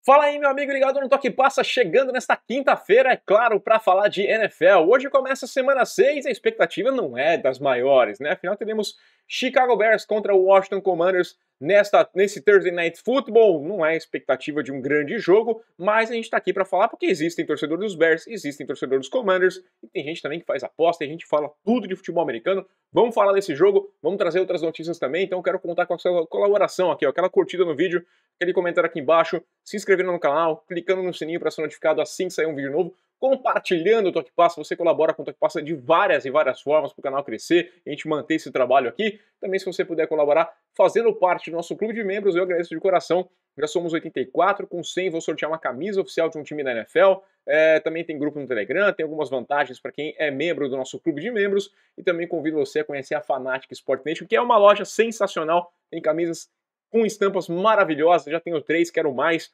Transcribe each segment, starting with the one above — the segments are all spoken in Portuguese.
Fala aí, meu amigo ligado no Toque Passa, chegando nesta quinta-feira, é claro, para falar de NFL. Hoje começa a semana 6, a expectativa não é das maiores, né? Afinal, teremos Chicago Bears contra o Washington Commanders nesse Thursday Night Football. Não é a expectativa de um grande jogo, mas a gente tá aqui para falar porque existem torcedores dos Bears, existem torcedores dos Commanders, e tem gente também que faz aposta, e a gente fala tudo de futebol americano. Vamos falar desse jogo, vamos trazer outras notícias também, então eu quero contar com a sua colaboração aqui, ó, aquela curtida no vídeo, aquele comentário aqui embaixo, se inscrevendo no canal, clicando no sininho para ser notificado assim que sair um vídeo novo, compartilhando o Toque Passa. Você colabora com o Toque Passa de várias e várias formas para o canal crescer e a gente manter esse trabalho aqui. Também, se você puder colaborar fazendo parte do nosso clube de membros, eu agradeço de coração. Já somos 84, com 100 vou sortear uma camisa oficial de um time da NFL. Também tem grupo no Telegram, tem algumas vantagens para quem é membro do nosso clube de membros. E também convido você a conhecer a Fanatic Sport Nation, que é uma loja sensacional, tem camisas com estampas maravilhosas, já tenho 3, quero mais.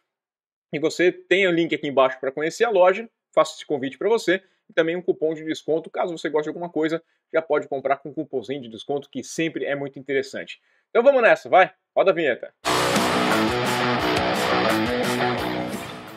E você tem o link aqui embaixo para conhecer a loja, faço esse convite para você. E também um cupom de desconto, caso você goste de alguma coisa, já pode comprar com um cupomzinho de desconto, que sempre é muito interessante. Então vamos nessa, vai, roda a vinheta.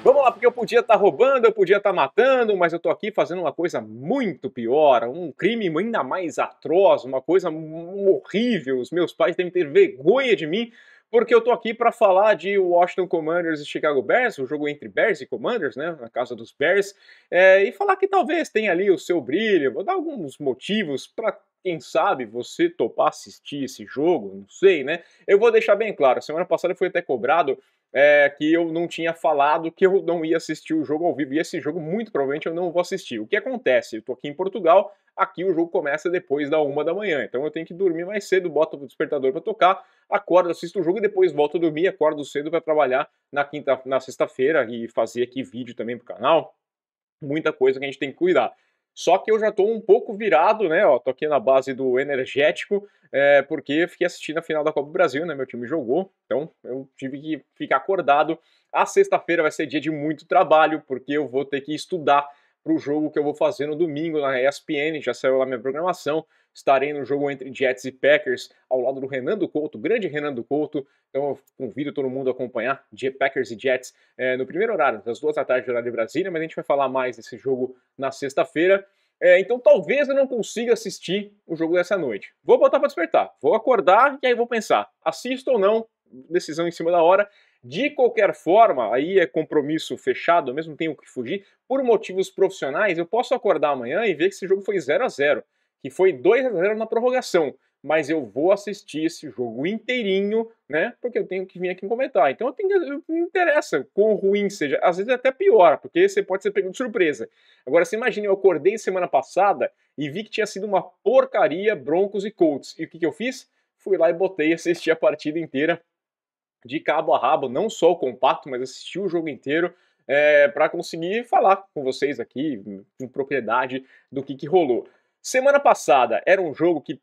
Vamos lá, porque eu podia estar roubando, eu podia estar matando, mas eu tô aqui fazendo uma coisa muito pior, um crime ainda mais atroz, uma coisa horrível. Os meus pais devem ter vergonha de mim, porque eu tô aqui para falar de Washington Commanders e Chicago Bears, o jogo entre Bears e Commanders, né, na casa dos Bears, e falar que talvez tenha ali o seu brilho. Vou dar alguns motivos para, quem sabe, você topar assistir esse jogo, não sei, né? Eu vou deixar bem claro, semana passada eu fui até cobrado que eu não tinha falado que eu não ia assistir o jogo ao vivo, e esse jogo muito provavelmente eu não vou assistir. O que acontece? Eu tô aqui em Portugal, aqui o jogo começa depois da 1 da manhã, então eu tenho que dormir mais cedo, boto o despertador para tocar, acordo, assisto o jogo e depois volto a dormir, acordo cedo para trabalhar na sexta-feira e fazer aqui vídeo também pro canal. Muita coisa que a gente tem que cuidar. Só que eu já tô um pouco virado, né, ó, tô aqui na base do energético, porque fiquei assistindo a final da Copa do Brasil, né, meu time jogou, então eu tive que ficar acordado. A sexta-feira vai ser dia de muito trabalho, porque eu vou ter que estudar pro jogo que eu vou fazer no domingo na ESPN, já saiu lá minha programação. Estarei no jogo entre Jets e Packers, ao lado do Renan do Couto, grande Renan do Couto. Então eu convido todo mundo a acompanhar Packers e Jets no primeiro horário, das 2 da tarde, horário de Brasília, mas a gente vai falar mais desse jogo na sexta-feira. Então talvez eu não consiga assistir o jogo dessa noite. Vou botar para despertar, vou acordar e aí vou pensar, assisto ou não, decisão em cima da hora. De qualquer forma, aí é compromisso fechado, eu mesmo tenho que fugir. Por motivos profissionais, eu posso acordar amanhã e ver que esse jogo foi 0-0, que foi 2-0 na prorrogação. Mas eu vou assistir esse jogo inteirinho, né? Porque eu tenho que vir aqui comentar. Então não interessa quão ruim seja. Às vezes é até pior, porque você pode ser pego de surpresa. Agora, você imagina, eu acordei semana passada e vi que tinha sido uma porcaria Broncos e Colts. E o que eu fiz? Fui lá e botei, assisti a partida inteira de cabo a rabo, não só o compacto, mas assisti o jogo inteiro para conseguir falar com vocês aqui com propriedade do que rolou. Semana passada era um jogo que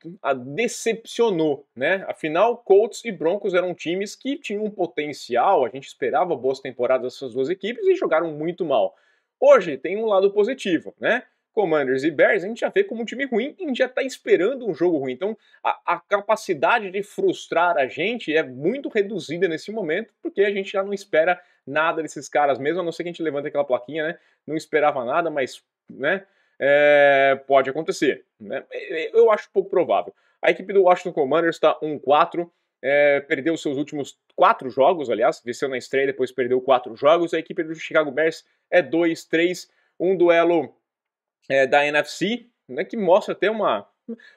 decepcionou, né? Afinal, Colts e Broncos eram times que tinham um potencial, a gente esperava boas temporadas dessas duas equipes e jogaram muito mal. Hoje tem um lado positivo, né? Commanders e Bears, a gente já vê como um time ruim e a gente já está esperando um jogo ruim. Então, a capacidade de frustrar a gente é muito reduzida nesse momento, porque a gente já não espera nada desses caras mesmo, a não ser que a gente levante aquela plaquinha, né? Não esperava nada, mas, né? Pode acontecer, né? Eu acho pouco provável. A equipe do Washington Commanders está 1-4, perdeu seus últimos 4 jogos, aliás, venceu na estreia, depois perdeu 4 jogos. A equipe do Chicago Bears é 2-3, um duelo da NFC, né, que mostra até uma...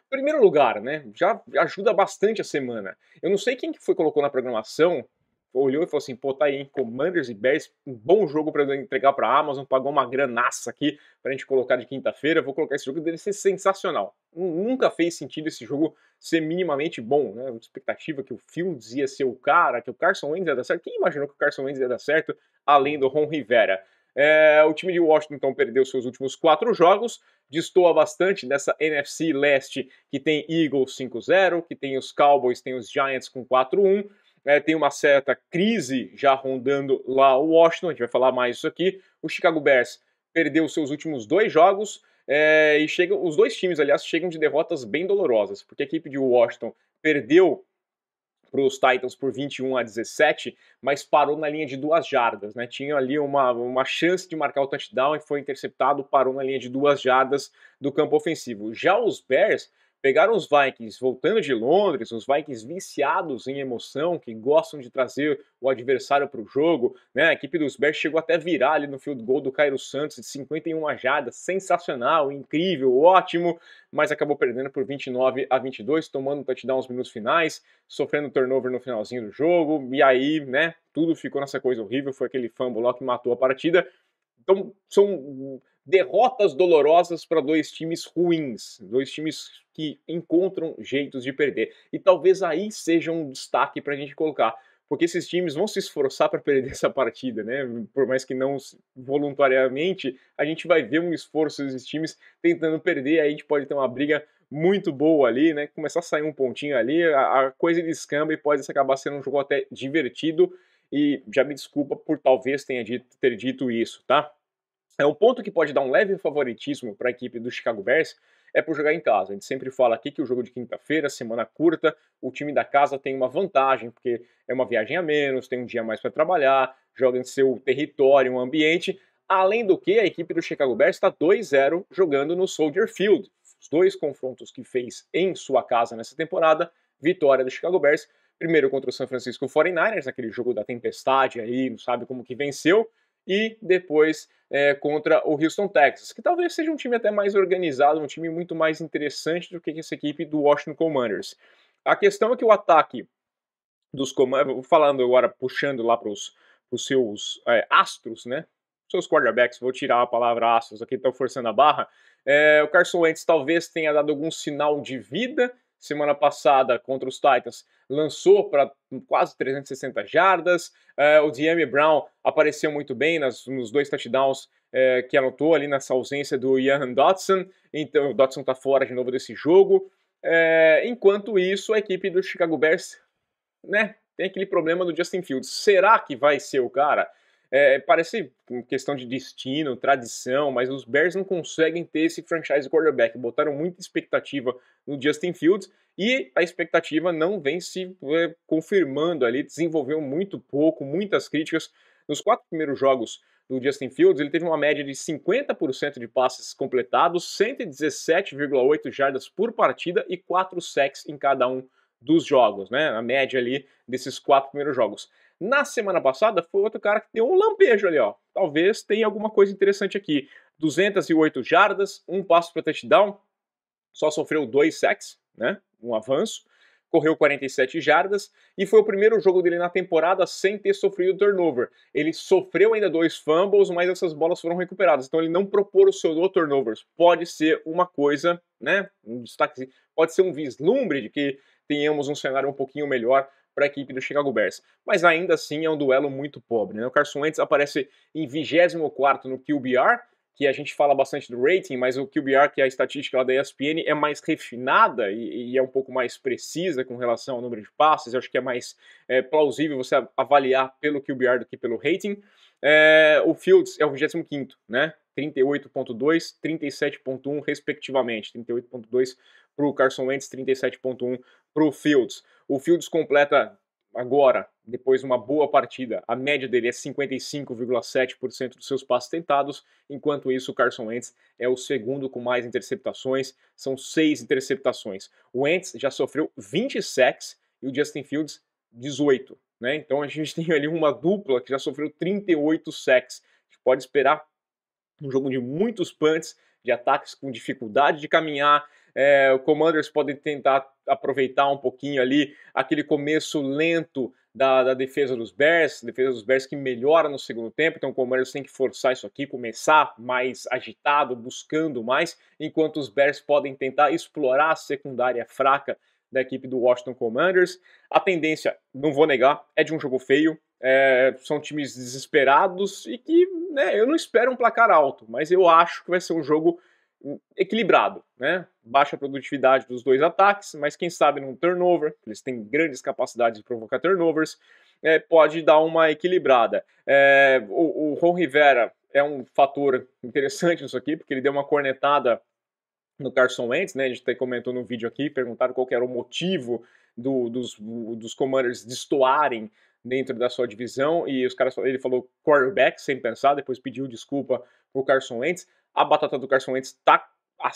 Primeiro lugar, né, já ajuda bastante a semana. Eu não sei quem que foi colocou na programação, olhou e falou assim, pô, tá aí, hein, Commanders e Bears, um bom jogo para entregar para a Amazon, pagou uma granaça aqui pra gente colocar de quinta-feira, vou colocar esse jogo, deve ser sensacional. Nunca fez sentido esse jogo ser minimamente bom, né, a expectativa que o Fields ia ser o cara, que o Carson Wentz ia dar certo, quem imaginou que o Carson Wentz ia dar certo, além do Ron Rivera? O time de Washington então perdeu seus últimos 4 jogos, destoa bastante dessa NFC Leste que tem Eagles 5-0, que tem os Cowboys, tem os Giants com 4-1, tem uma certa crise já rondando lá o Washington, a gente vai falar mais disso aqui. O Chicago Bears perdeu seus últimos 2 jogos, e os dois times, aliás, chegam de derrotas bem dolorosas, porque a equipe de Washington perdeu para os Titans por 21-17, mas parou na linha de 2 jardas, né? Tinha ali uma chance de marcar o touchdown e foi interceptado, parou na linha de 2 jardas do campo ofensivo. Já os Bears pegaram os Vikings voltando de Londres, os Vikings viciados em emoção, que gostam de trazer o adversário para o jogo, né? A equipe dos Bears chegou até virar ali no field goal do Cairo Santos de 51 jardas, sensacional, incrível, ótimo, mas acabou perdendo por 29-22, tomando um touchdown nos minutos finais, sofrendo turnover no finalzinho do jogo, e aí, né, tudo ficou nessa coisa horrível, foi aquele fumble lá que matou a partida. Então, são derrotas dolorosas para dois times ruins, dois times que encontram jeitos de perder. E talvez aí seja um destaque para a gente colocar, porque esses times vão se esforçar para perder essa partida, né? Por mais que não voluntariamente, a gente vai ver um esforço desses times tentando perder, aí a gente pode ter uma briga muito boa ali, né? Começar a sair um pontinho ali, a coisa descamba e pode acabar sendo um jogo até divertido. E já me desculpa por talvez ter dito isso, tá? Um ponto que pode dar um leve favoritismo para a equipe do Chicago Bears é por jogar em casa. A gente sempre fala aqui que o jogo de quinta-feira, semana curta, o time da casa tem uma vantagem, porque é uma viagem a menos, tem um dia a mais para trabalhar, joga em seu território, um ambiente. Além do que, a equipe do Chicago Bears está 2-0 jogando no Soldier Field. Os dois confrontos que fez em sua casa nessa temporada, vitória do Chicago Bears. Primeiro contra o San Francisco 49ers, naquele jogo da tempestade aí, não sabe como que venceu. E depois contra o Houston Texans, que talvez seja um time até mais organizado, um time muito mais interessante do que essa equipe do Washington Commanders. A questão é que o ataque dos Commanders, falando agora, puxando lá para os seus astros, né? Seus quarterbacks, vou tirar a palavra astros aqui, estou forçando a barra. O Carson Wentz talvez tenha dado algum sinal de vida. Semana passada, contra os Titans, lançou para quase 360 jardas. O Dyami Brown apareceu muito bem nos 2 touchdowns que anotou ali nessa ausência do Jahan Dotson. Então, o Dotson está fora de novo desse jogo. Enquanto isso, a equipe do Chicago Bears, né, tem aquele problema do Justin Fields. Será que vai ser o cara? Parece questão de destino, tradição, mas os Bears não conseguem ter esse franchise quarterback. Botaram muita expectativa no Justin Fields e a expectativa não vem se confirmando ali. Desenvolveu muito pouco, muitas críticas. Nos 4 primeiros jogos do Justin Fields, ele teve uma média de 50% de passes completados, 117,8 jardas por partida e 4 sacks em cada um dos jogos, né? A média ali desses 4 primeiros jogos. Na semana passada foi outro cara que deu um lampejo ali, ó. Talvez tenha alguma coisa interessante aqui. 208 jardas, um passo para touchdown, só sofreu 2 sacks, né? Um avanço. Correu 47 jardas e foi o primeiro jogo dele na temporada sem ter sofrido turnover. Ele sofreu ainda 2 fumbles, mas essas bolas foram recuperadas. Então ele não proporcionou turnovers. Pode ser uma coisa, né? Um destaque, pode ser um vislumbre de que tenhamos um cenário um pouquinho melhor para a equipe do Chicago Bears. Mas ainda assim é um duelo muito pobre, né? O Carson Wentz aparece em 24º no QBR, que a gente fala bastante do rating, mas o QBR, que é a estatística lá da ESPN, é mais refinada e é um pouco mais precisa com relação ao número de passes. Eu acho que é mais plausível você avaliar pelo QBR do que pelo rating. O Fields é o 25º, né? 38.2, 37.1 respectivamente. 38.2 para o Carson Wentz, 37.1 para o Fields. O Fields completa agora, depois de uma boa partida, a média dele é 55,7% dos seus passes tentados, enquanto isso o Carson Wentz é o segundo com mais interceptações, são 6 interceptações. O Wentz já sofreu 20 sacks e o Justin Fields 18, né? Então a gente tem ali uma dupla que já sofreu 38 sacks. A gente pode esperar um jogo de muitos punts, de ataques com dificuldade de caminhar. O Commanders podem tentar aproveitar um pouquinho ali aquele começo lento da defesa dos Bears que melhora no segundo tempo, então o Commanders tem que forçar isso aqui, começar mais agitado, buscando mais, enquanto os Bears podem tentar explorar a secundária fraca da equipe do Washington Commanders. A tendência, não vou negar, é de um jogo feio. São times desesperados e que, né, eu não espero um placar alto, mas eu acho que vai ser um jogo equilibrado, né? Baixa produtividade dos dois ataques, mas quem sabe num turnover, eles têm grandes capacidades de provocar turnovers, pode dar uma equilibrada. O Ron Rivera é um fator interessante nisso aqui, porque ele deu uma cornetada no Carson Wentz, né? A gente até comentou no vídeo aqui, perguntaram qual que era o motivo dos Commanders destoarem dentro da sua divisão, e os caras, ele falou quarterback sem pensar, depois pediu desculpa pro Carson Wentz. A batata do Carson Wentz tá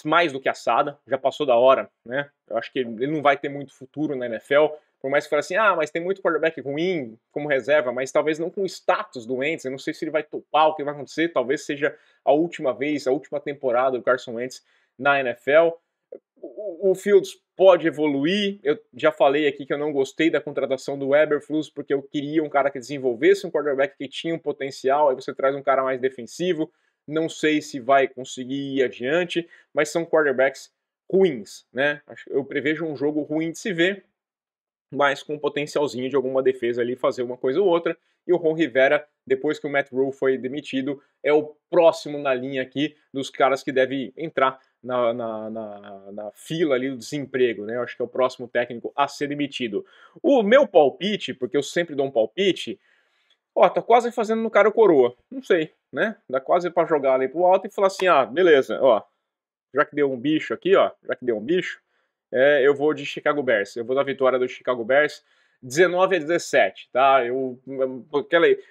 mais do que assada, já passou da hora, né? Eu acho que ele não vai ter muito futuro na NFL, por mais que fale assim, mas tem muito quarterback ruim como reserva, mas talvez não com o status do Wentz, eu não sei se ele vai topar, o que vai acontecer, talvez seja a última vez, a última temporada do Carson Wentz na NFL. O Fields pode evoluir, eu já falei aqui que eu não gostei da contratação do Eberflus, porque eu queria um cara que desenvolvesse um quarterback que tinha um potencial, aí você traz um cara mais defensivo, não sei se vai conseguir ir adiante, mas são quarterbacks ruins, né? Eu prevejo um jogo ruim de se ver, mas com um potencialzinho de alguma defesa ali fazer uma coisa ou outra. E o Ron Rivera, depois que o Matt Rhule foi demitido, é o próximo na linha aqui dos caras que deve entrar na fila ali do desemprego, né? Eu acho que é o próximo técnico a ser demitido. O meu palpite, porque eu sempre dou um palpite, tá quase fazendo no cara o coroa. Não sei, né? Dá quase pra jogar ali pro alto e falar assim, beleza, já que deu um bicho aqui, eu vou de Chicago Bears. Eu vou da vitória do Chicago Bears 19-17, tá?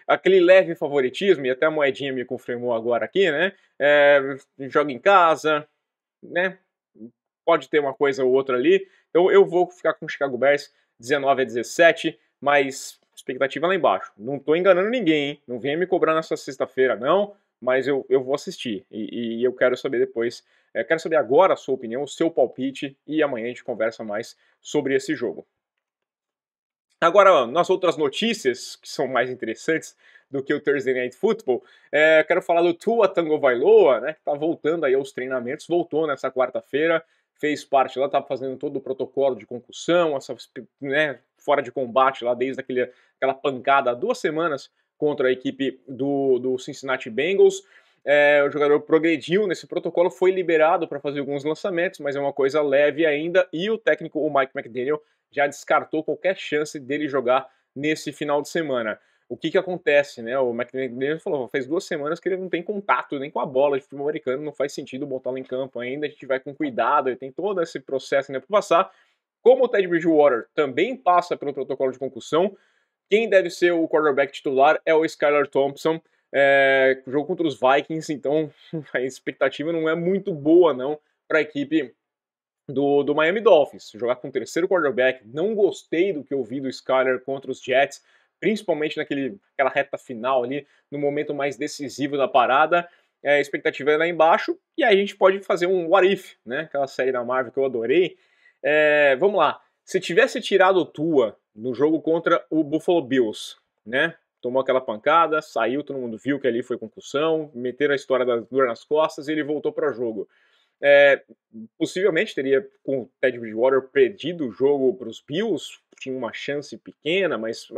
Aquele leve favoritismo, e até a moedinha me confirmou agora aqui, né? Joga em casa, né? Pode ter uma coisa ou outra ali. Então eu vou ficar com o Chicago Bears 19-17, mas expectativa lá embaixo. Não tô enganando ninguém, hein? Não venha me cobrar nessa sexta-feira, não, mas eu vou assistir e eu quero saber depois. Quero saber agora a sua opinião, o seu palpite, e amanhã a gente conversa mais sobre esse jogo. Agora, nas outras notícias, que são mais interessantes do que o Thursday Night Football, quero falar do Tua Tagovailoa, né, que está voltando aí aos treinamentos, voltou nessa quarta-feira, fez parte lá, estava fazendo todo o protocolo de concussão, fora de combate lá desde aquela pancada há 2 semanas contra a equipe do Cincinnati Bengals. O jogador progrediu nesse protocolo, foi liberado para fazer alguns lançamentos, mas é uma coisa leve ainda, e o técnico, o Mike McDaniel, já descartou qualquer chance dele jogar nesse final de semana. O que acontece, né? O McDaniel falou, faz 2 semanas que ele não tem contato nem com a bola de futebol americano, não faz sentido botá-lo em campo ainda, a gente vai com cuidado, ele tem todo esse processo ainda para passar. Como o Ted Bridgewater também passa pelo protocolo de concussão, quem deve ser o quarterback titular é o Skylar Thompson, jogo contra os Vikings, então a expectativa não é muito boa não para a equipe do Miami Dolphins. Jogar com o terceiro quarterback, não gostei do que eu vi do Skylar contra os Jets, principalmente naquela reta final ali, no momento mais decisivo da parada. A expectativa é lá embaixo, e aí a gente pode fazer um What If, né? Aquela série da Marvel que eu adorei. Vamos lá, se tivesse tirado o Tua no jogo contra o Buffalo Bills, né? Tomou aquela pancada, saiu, todo mundo viu que ali foi concussão, meteram a história da dor nas costas e ele voltou para o jogo. Possivelmente teria, com o Ted Bridgewater, perdido o jogo para os Bills, tinha uma chance pequena, mas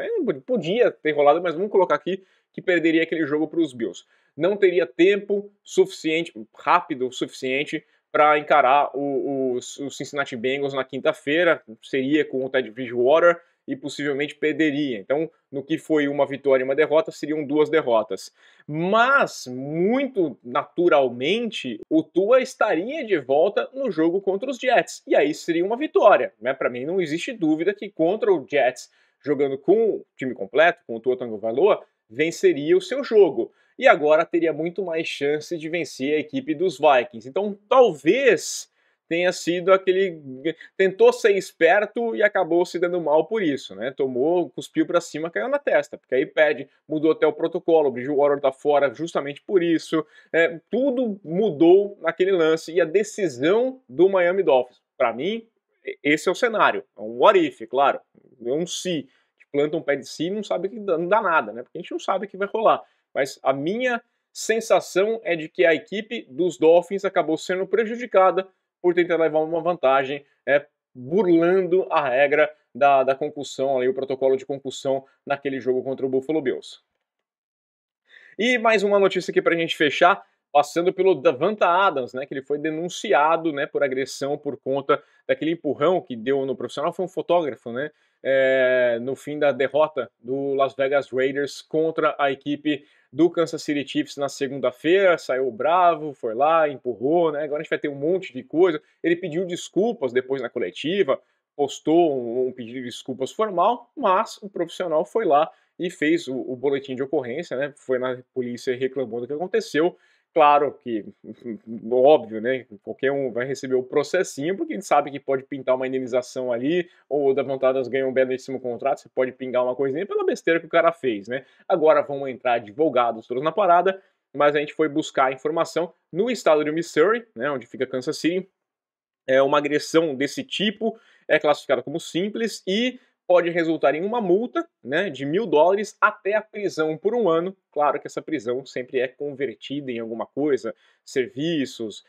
podia ter rolado, mas vamos colocar aqui que perderia aquele jogo para os Bills. Não teria tempo suficiente, rápido o suficiente, para encarar os Cincinnati Bengals na quinta-feira, seria com o Ted Bridgewater, e possivelmente perderia. Então, no que foi uma vitória e uma derrota, seriam 2 derrotas. Mas, muito naturalmente, o Tua estaria de volta no jogo contra os Jets. E aí seria uma vitória. Né? Para mim, não existe dúvida que contra o Jets, jogando com o time completo, com o Tua Tagovailoa, venceria o seu jogo. E agora teria muito mais chance de vencer a equipe dos Vikings. Então, talvez tenha sido tentou ser esperto e acabou se dando mal por isso, né? Cuspiu para cima, caiu na testa, porque aí mudou até o protocolo, o Bridgewater tá fora justamente por isso. Tudo mudou naquele lance e a decisão do Miami Dolphins. Para mim, esse é o cenário. É um what if, claro. É um se. Planta um pé de si e não sabe que não dá nada, né? Porque a gente não sabe o que vai rolar. Mas a minha sensação é de que a equipe dos Dolphins acabou sendo prejudicada por tentar levar uma vantagem, burlando a regra da concussão, ali, o protocolo de concussão naquele jogo contra o Buffalo Bills. E mais uma notícia aqui para a gente fechar, passando pelo Davante Adams, né, que ele foi denunciado, né, por agressão por conta daquele empurrão que deu no profissional, foi um fotógrafo, né, no fim da derrota do Las Vegas Raiders contra a equipe do Kansas City Chiefs na segunda-feira, saiu bravo, foi lá, empurrou, né? Agora a gente vai ter um monte de coisa. Ele pediu desculpas depois na coletiva, postou um pedido de desculpas formal, mas o profissional foi lá e fez o boletim de ocorrência, né? Foi na polícia e reclamou do que aconteceu. Claro que, óbvio, né? Qualquer um vai receber o processinho, porque a gente sabe que pode pintar uma indenização ali, ou da vontade ganhar um belíssimo contrato, você pode pingar uma coisinha pela besteira que o cara fez, né? Agora vão entrar advogados todos na parada, mas a gente foi buscar a informação no estado de Missouri, né? Onde fica Kansas City. Uma agressão desse tipo é classificada como simples e pode resultar em uma multa, né, de $1.000 até a prisão por 1 ano. Claro que essa prisão sempre é convertida em alguma coisa, serviços,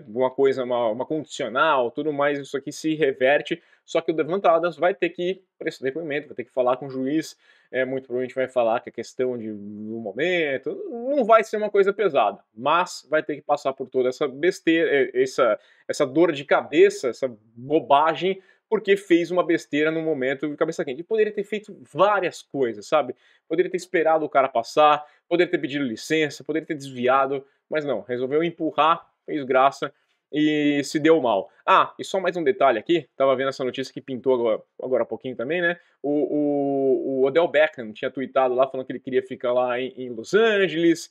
uma coisa, uma condicional, tudo mais, isso aqui se reverte, só que o Devonta vai ter que prestar depoimento, vai ter que falar com o juiz, muito provavelmente vai falar que a questão do momento, não vai ser uma coisa pesada, mas vai ter que passar por toda essa besteira, essa dor de cabeça, essa bobagem, porque fez uma besteira no momento de cabeça quente. E poderia ter feito várias coisas, sabe? Poderia ter esperado o cara passar, poderia ter pedido licença, poderia ter desviado, mas não, resolveu empurrar, fez graça e se deu mal. Ah, e só mais um detalhe aqui, tava vendo essa notícia que pintou agora há pouquinho também, né? O Odell Beckham tinha tweetado lá falando que ele queria ficar lá em Los Angeles,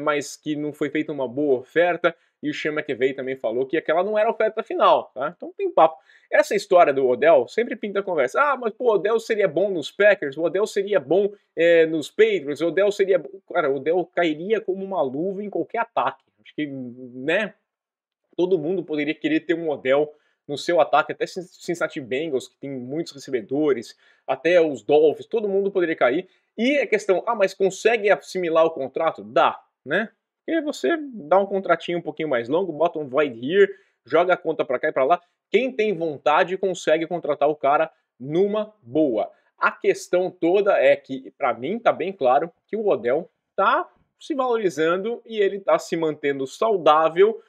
mas que não foi feita uma boa oferta. E o Sean McVay também falou que aquela não era a oferta final, tá? Então tem papo. Essa história do Odell sempre pinta a conversa. Ah, mas pô, o Odell seria bom nos Packers, o Odell seria bom nos Patriots, o Odell seria... Cara, o Odell cairia como uma luva em qualquer ataque. Acho que, né, todo mundo poderia querer ter um Odell no seu ataque, até Cincinnati Bengals, que tem muitos recebedores, até os Dolphins, todo mundo poderia cair. E a questão, mas consegue assimilar o contrato? Dá, né? Porque você dá um contratinho um pouquinho mais longo, bota um void here, joga a conta para cá e para lá. Quem tem vontade consegue contratar o cara numa boa. A questão toda é que, para mim, tá bem claro que o Odell tá se valorizando e ele tá se mantendo saudável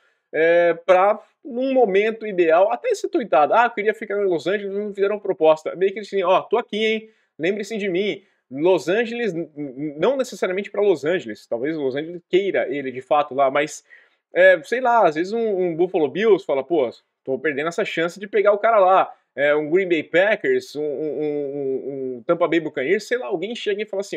para num momento ideal, até esse tuitado, eu queria ficar em Los Angeles, não fizeram proposta. Meio que assim, tô aqui, hein, lembre-se de mim. Los Angeles, não necessariamente para Los Angeles, talvez Los Angeles queira ele de fato lá, mas sei lá, às vezes um Buffalo Bills fala, pô, tô perdendo essa chance de pegar o cara lá. Um Green Bay Packers, um Tampa Bay Buccaneers, sei lá, alguém chega e fala assim,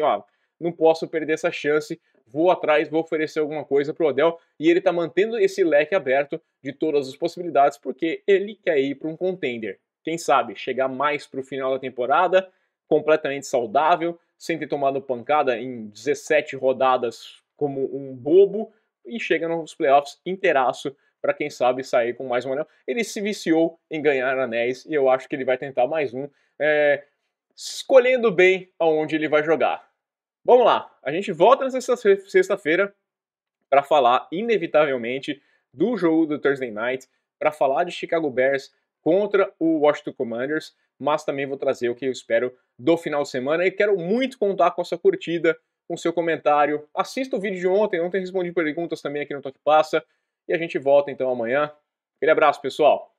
não posso perder essa chance, vou atrás, vou oferecer alguma coisa pro Odell, e ele tá mantendo esse leque aberto de todas as possibilidades, porque ele quer ir para um contender. Quem sabe, chegar mais pro final da temporada, completamente saudável, sem ter tomado pancada em 17 rodadas como um bobo, e chega nos playoffs inteiraço para quem sabe sair com mais um anel. Ele se viciou em ganhar anéis e eu acho que ele vai tentar mais um, escolhendo bem aonde ele vai jogar. Vamos lá, a gente volta nessa sexta-feira para falar, inevitavelmente, do jogo do Thursday Night, para falar de Chicago Bears contra o Washington Commanders, mas também vou trazer o que eu espero do final de semana e quero muito contar com a sua curtida, com o seu comentário. Assista o vídeo de ontem respondi perguntas também aqui no Toque Passa e a gente volta então amanhã. Aquele abraço, pessoal!